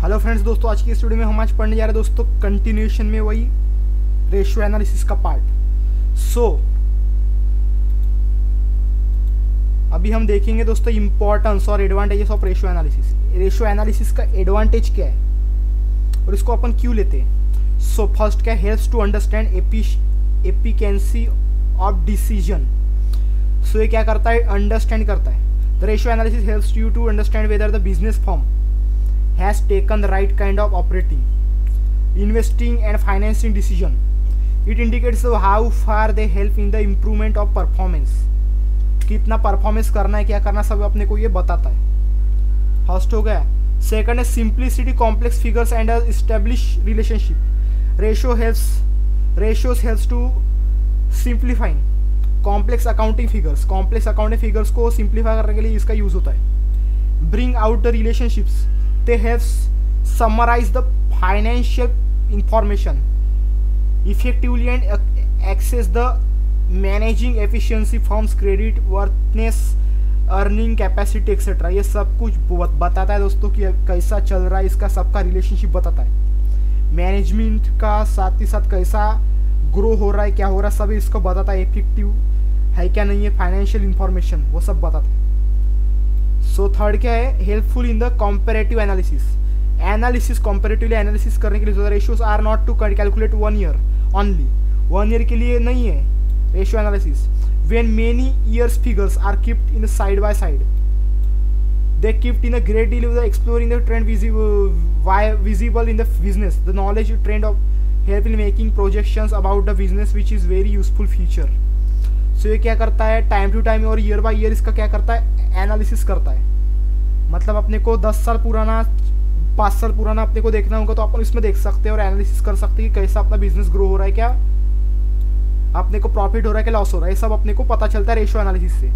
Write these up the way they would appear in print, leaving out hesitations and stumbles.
Hello friends, दोस्तों आज की इस वीडियो में हम आज पढ़ने जा रहे हैं दोस्तों कंटिन्यूएशन में वही रेशियो एनालिसिस का पार्ट। अभी हम देखेंगे दोस्तों इंपॉर्टेंस और advantages of ratio analysis. Ratio analysis का एडवांटेज क्या है और इसको अपन क्यों लेते हैं। फर्स्ट क्या, helps to understand efficiency of decision. ये क्या करता है, अंडरस्टैंड करता है। The ratio analysis helps you to understand whether the business firm has taken the right kind of operating, investing and financing decision. It indicates how far they help in the improvement of performance. कितना performance करना है, क्या करना, सब अपने को ये बताता है। फर्स्ट हो गया। सेकंड है simplicity, complex figures and establish relationship. Ratios helps to simplifying complex accounting figures. Complex accounting figures को सिंप्लीफाई करने के लिए इसका यूज होता है। Bring out the relationships, they have summarized the financial information effectively and access the managing efficiency, firms credit worthiness, earning capacity etc. ये सब कुछ बताता है दोस्तों कि कैसा चल रहा है, इसका सबका रिलेशनशिप बताता है। मैनेजमेंट का साथ ही साथ कैसा ग्रो हो रहा है, क्या हो रहा है, सब इसको बताता है। इफेक्टिव है क्या नहीं है, फाइनेंशियल इंफॉर्मेशन वो सब बताता है। थर्ड क्या है, helpful in the comparative analysis comparatively analysis करने के लिए। Ratios are not to calculate 1 year only, 1 year के लिए नहीं है ratio analysis. When many years figures are keeped in side by side, they keeped in a great deal with exploring the trend visible in the business. The knowledge trend of help in making projections about the business which is very useful feature. ये क्या करता है, time to time और year by year इसका क्या करता है, analysis करता है। मतलब अपने को 10 साल पुराना, 5 साल पुराना अपने को देखना होगा तो अपन इसमें देख सकते हैं और एनालिसिस कर सकते हैं कि कैसा अपना बिजनेस ग्रो हो रहा है, क्या अपने को प्रॉफिट हो रहा है, क्या लॉस हो रहा है, ये सब अपने को पता चलता है रेशियो एनालिसिस से।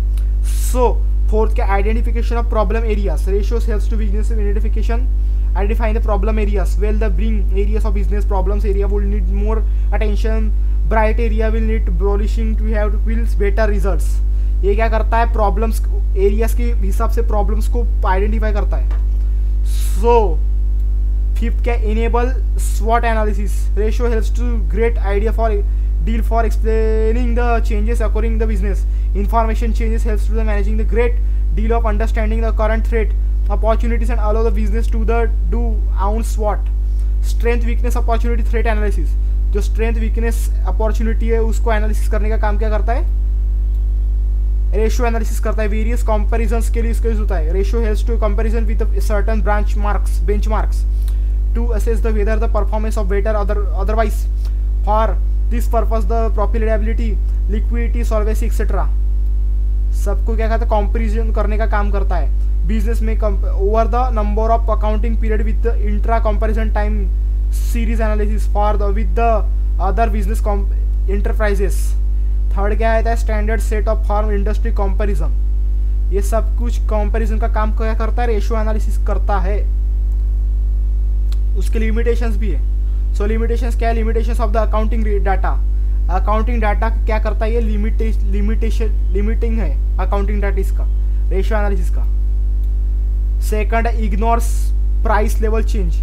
फोर्थ क्या, identification of problem areas. Ratios helps to business identification, identifying the problem areas. Well, the bring areas of business problems area will need more attention. Bright area will need polishing to have will better results. ये क्या करता है, problems areas के हिसाब से problems को identify करता है। फिफ्थ क्या, इनेबल स्वॉट analysis. Ratio helps to great idea for deal for explaining the changes according the business. Information changes helps to the managing the great deal of understanding the current threat opportunities and allow the business to do own SWOT. Strength weakness opportunity threat analysis, जो strength weakness opportunity है उसको analysis करने का काम क्या करता है, ratio analysis करता है। वेरियस कंपैरिजंस के लिए इसका यूज होता है। Ratio helps to comparison with certain benchmarks to assess the whether the performance of better otherwise. For this purpose the profitability, liquidity, solvency etcetera सबको क्या कहता है, कंपैरिजन करने का काम करता है। बिजनेस में over the number of accounting period with intra comparison time series analysis for the with the other business enterprises. Third क्या है, standard set of form industry comparison. ये सब कुछ कंपैरिजन का काम क्या करता है, रेशियो एनालिसिस करता है। उसके लिमिटेशंस भी है। लिमिटेशंस क्या है, limitations of the accounting data. Accounting data क्या करता है, ये लिमिटिंग है अकाउंटिंग डाटा इसका, रेशियो एनालिसिस का। सेकंड है ignores price level change.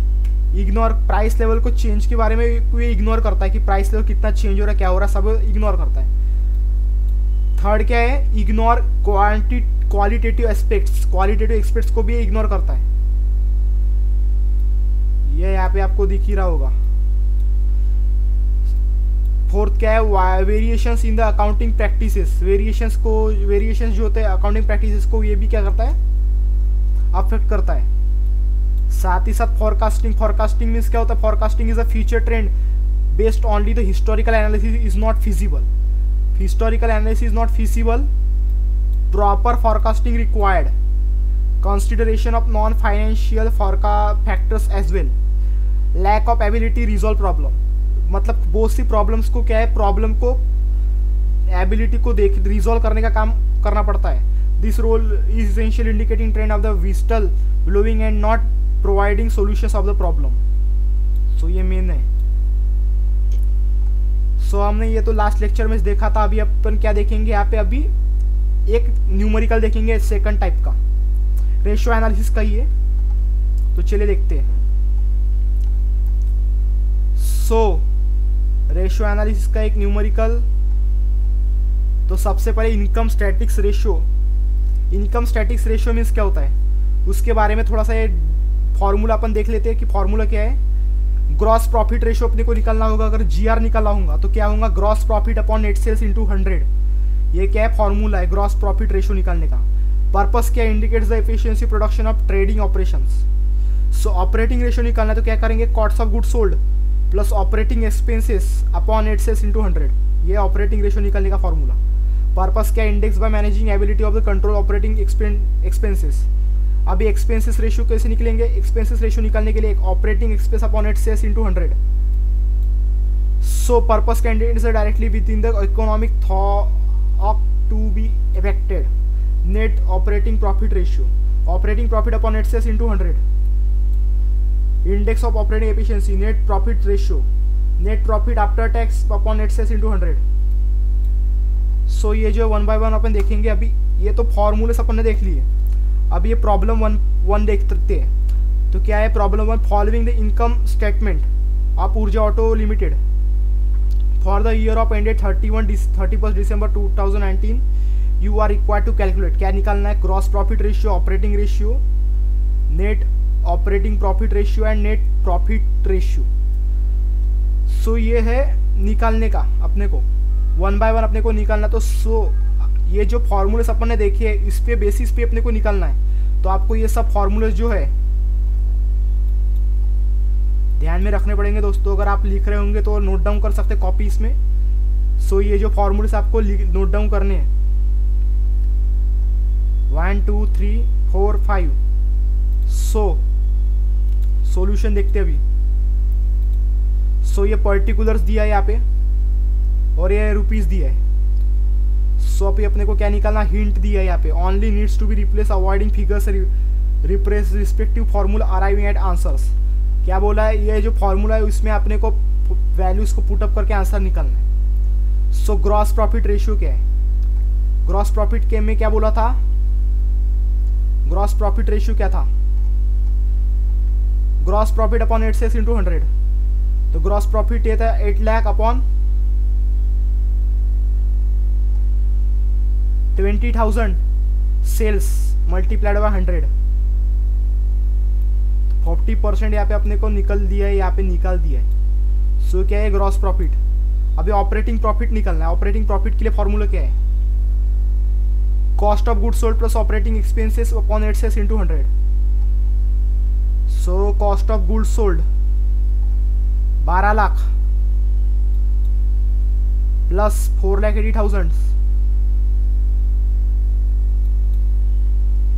Ignore price level को चेंज के बारे में ये इग्नोर करता है कि प्राइस लेवल कितना चेंज हो रहा है, क्या हो रहा है, सब इग्नोर करता है। थर्ड क्या है, ignore qualitative aspects. Qualitative aspects को भी इग्नोर करता है। ये यहाँ पे आपको दिख ही रहा होगा। फोर्थ क्या है, variations in the accounting practices. Variations जो होते हैं अकाउंटिंग प्रैक्टिसेस को ये भी क्या करता है, अफेक्ट करता है। साथ ही साथ फॉरकास्टिंग मीन्स क्या होता है, forecasting is a future trend based only the historical analysis is not feasible. Historical analysis is not feasible, proper forecasting required, consideration of non financial factors as well, lack of ability resolve problem. मतलब बहुत सी problems को क्या है, problem को ability को resolve करने का काम करना पड़ता है। This role is essential indicating trend of the whistle blowing and not providing solutions of the problem. So ये मेन है। हमने ये तो लास्ट लेक्चर में देखा था। अभी अपन क्या देखेंगे यहाँ पे, अभी एक न्यूमेरिकल देखेंगे सेकंड टाइप का, रेशियो एनालिसिस का ही है। तो चलिए देखते हैं। सो रेशियो एनालिसिस का एक न्यूमेरिकल, तो सबसे पहले income statics ratio. Income statics ratio means क्या होता है उसके बारे में थोड़ा सा ये फॉर्मूला अपन देख लेते हैं कि फॉर्मूला क्या है। ग्रॉस प्रॉफिट रेशियो अपने को निकालना होगा, अगर जीआर निकालना होगा तो क्या होगा, gross profit upon net sales into 100। ये क्या है, फॉर्मूला है ग्रॉस प्रॉफिट रेशियो निकालने का। पर्पस क्या, indicates the efficiency production of trading operations. So operating ratio निकालना है तो क्या करेंगे, cost of goods sold plus operating expenses upon net sales into 100। ये ऑपरेटिंग रेशियो निकालने का फॉर्मूला। पर्पस क्या, index by managing ability of the control operating expenses. अभी एक्सपेंसेस रेशियो कैसे निकलेंगे, एक्सपेंसेस रेशियो निकालने के लिए एक operating expense upon net sales into 100। So purpose candidates directly with in the economic thought to be affected. Net operating profit ratio, operating profit upon net sales into 100। Index of operating efficiency, net profit ratio, net profit after tax upon net sales into 100। So ये जो 1 bye 1 अपन देखेंगे। अभी ये तो formulas अपन ने देख लिए। अब ये प्रॉब्लम वन देख सकते हैं। तो क्या है problem 1, following the income statement of Urja auto limited for the year of ended 31 December 2019 you are required to calculate. क्या निकालना है, gross profit ratio, operating ratio, net operating profit ratio and net profit ratio. So ये है निकालने का अपने को 1 bye 1 अपने को निकालना। तो सो ये जो फॉर्मूलेस अपन ने देखे इस पे बेसिस पे अपने को निकालना है। तो आपको ये सब फॉर्मूलेस जो है ध्यान में रखने पड़ेंगे दोस्तों। अगर आप लिख रहे होंगे तो नोट डाउन कर सकते कॉपीज में। सो ये जो फॉर्मूलेस आपको नोट डाउन करने हैं 1 2 3 4 5। सो सॉल्यूशन देखते हैं अभी। सो ये पर्टिकुलर्स दिया है यहाँ पे और ये रुपीस दिया है। सो अभी अपने को क्या निकालना, हिंट दिया है यहाँ पे, only needs to be replace avoiding figures replace respective formula arriving at answers. क्या बोला है, ये जो फॉर्मूला है उसमें अपने को वैल्यूज को पुटअप करके आंसर निकालना है। सो ग्रॉस प्रॉफिट रेशियो क्या है, ग्रॉस प्रॉफिट के में क्या बोला था, ग्रॉस प्रॉफिट रेशियो क्या था, gross profit upon net sales into 100। तो ग्रॉस प्रॉफिट ये था 8 lakh upon 20,000 sales multiplied by 100। 40% यहाँ पे अपने को निकल दिया है, यहाँ पे निकाल दिया है। सो क्या है ग्रॉस प्रॉफिट। अभी ऑपरेटिंग प्रॉफिट निकलना है। ऑपरेटिंग प्रॉफिट के लिए फॉर्मूला क्या है, cost of goods sold plus operating expenses upon net sales into 100। So cost of goods sold 12 lakh plus 4,80,000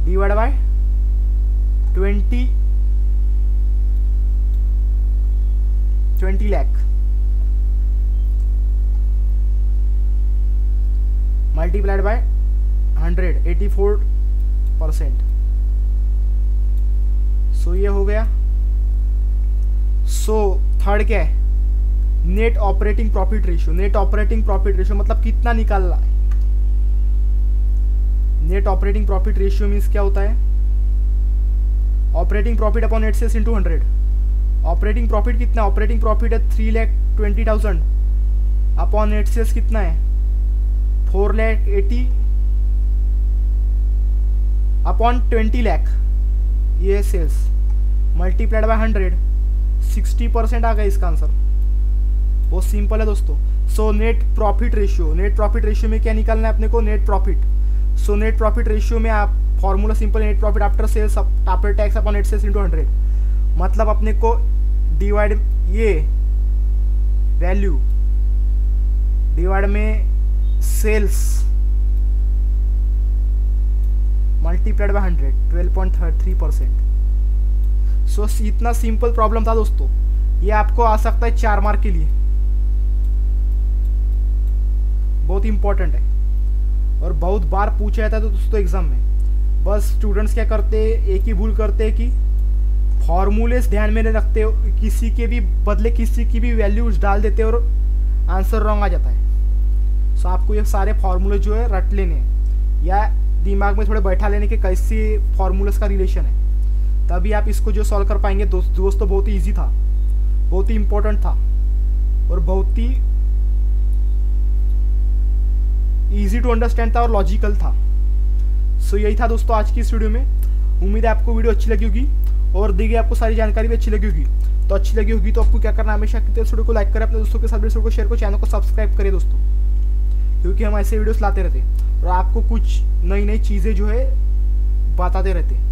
divide by 20 lakh multiplied by 100 84%। So ये हो गया। सो थर्ड क्या है, net operating profit ratio. Net operating profit ratio मतलब कितना निकालना है। Net operating profit ratio means क्या होता है, operating profit upon net sales into 100। Operating profit कितना, ऑपरेटिंग प्रॉफिट है 3,20,000 अपॉन नेट सेल्स कितना है 4,80,000 अपॉन 20 लाख ये सेल्स मल्टीप्लाइड बाय 100। 60% आ गया इसका आंसर। बहुत सिंपल है दोस्तों। So net profit ratio, net profit ratio में क्या निकालना है अपने को, net profit. So net profit ratio में आप formula simple, net profit after sales after tax upon net sales into 100। मतलब अपने को डिवाइड ये वैल्यू डिवाइड में सेल्स मल्टीप्लाइड बाय 100 12.3%। सो इतना सिंपल प्रॉब्लम था दोस्तों। ये आपको आ सकता है 4 मार्क के लिए, बहुत इंपॉर्टेंट है और बहुत बार पूछा जाता है तो दोस्तों एग्जाम में। बस स्टूडेंट्स क्या करते हैं, एक ही भूल करते हैं कि फॉर्मूलेस ध्यान में नहीं रखते, किसी के भी बदले किसी की भी वैल्यूज डाल देते और आंसर रॉन्ग आ जाता है। सो आपको ये सारे फॉर्मूले जो है रट लेने या दिमाग में थोड़े बैठा लेने के कैसे फॉर्मूलेस का रिलेशन है, तभी आप इसको जो सॉल्व कर पाएंगे। दोस्तों बहुत ही ईजी था, बहुत ही इंपॉर्टेंट था। और बहुत ही इजी टू अंडरस्टैंड था और लॉजिकल था। सो यही था दोस्तों आज की इस वीडियो में। उम्मीद है आपको वीडियो अच्छी लगी होगी और दी गई आपको सारी जानकारी भी अच्छी लगी होगी। तो अच्छी लगी होगी तो आपको क्या करना है, हमेशा इस वीडियो को लाइक करें, अपने दोस्तों के साथ वीडियो को शेयर करें, चैनल को सब्सक्राइब करें दोस्तों, क्योंकि हम ऐसे वीडियोस लाते रहते हैं और आपको कुछ नई नई चीज़ें जो है बताते रहते हैं।